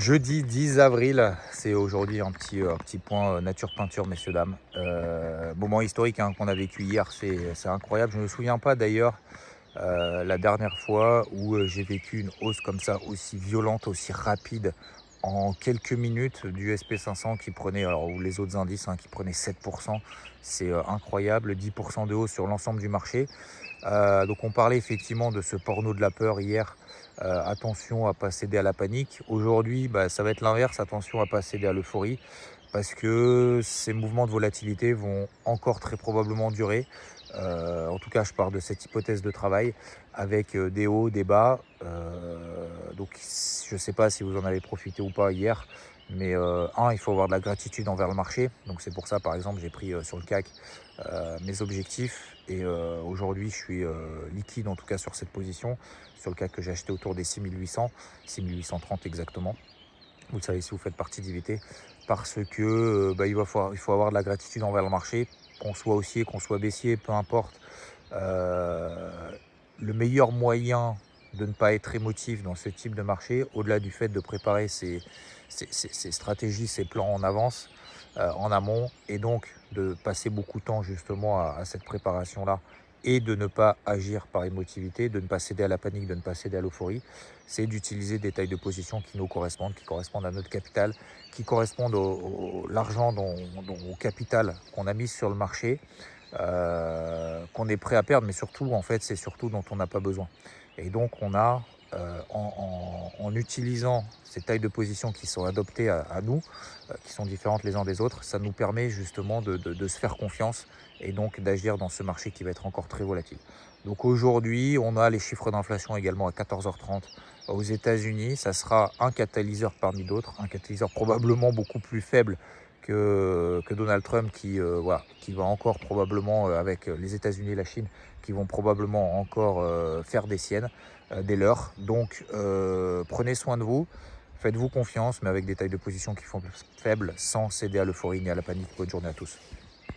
Jeudi 10 avril, c'est aujourd'hui un petit point nature peinture, messieurs, dames. Moment historique qu'on a vécu hier, c'est incroyable. Je ne me souviens pas d'ailleurs la dernière fois où j'ai vécu une hausse comme ça, aussi violente, aussi rapide, en quelques minutes du SP500 qui prenait, alors, ou les autres indices qui prenaient 7%. C'est incroyable, 10% de hausse sur l'ensemble du marché. Donc on parlait effectivement de ce porno de la peur hier. Attention à ne pas céder à la panique. Aujourd'hui, ça va être l'inverse, attention à ne pas céder à l'euphorie, parce que ces mouvements de volatilité vont encore très probablement durer. En tout cas, je pars de cette hypothèse de travail avec des hauts, des bas. Donc je ne sais pas si vous en avez profité ou pas hier, mais il faut avoir de la gratitude envers le marché. Donc c'est pour ça, par exemple, j'ai pris sur le CAC mes objectifs, et aujourd'hui je suis liquide, en tout cas sur cette position sur le CAC que j'ai acheté autour des 6800, 6830 exactement. Vous le savez si vous faites partie d'IVT, parce que il faut avoir de la gratitude envers le marché, qu'on soit haussier, qu'on soit baissier, peu importe. Euh, le meilleur moyen de ne pas être émotif dans ce type de marché, au-delà du fait de préparer ses stratégies, ses plans en avance, en amont, et donc de passer beaucoup de temps justement à cette préparation-là, et de ne pas agir par émotivité, de ne pas céder à la panique, de ne pas céder à l'euphorie, c'est d'utiliser des tailles de position qui nous correspondent, qui correspondent à notre capital, qui correspondent au l'argent au capital qu'on a mis sur le marché, qu'on est prêt à perdre, mais surtout, en fait, c'est surtout dont on n'a pas besoin. Et donc, on a, en utilisant ces tailles de position qui sont adoptées à nous, qui sont différentes les uns des autres, ça nous permet justement de se faire confiance, et donc d'agir dans ce marché qui va être encore très volatile. Donc aujourd'hui, on a les chiffres d'inflation également à 14h30 aux États-Unis. Ça sera un catalyseur parmi d'autres, un catalyseur probablement beaucoup plus faible que Donald Trump, qui va encore probablement, avec les États-Unis et la Chine, qui vont probablement encore faire des siennes, des leurs. Donc prenez soin de vous, faites-vous confiance, mais avec des tailles de position qui font faibles, sans céder à l'euphorie ni à la panique. Bonne journée à tous.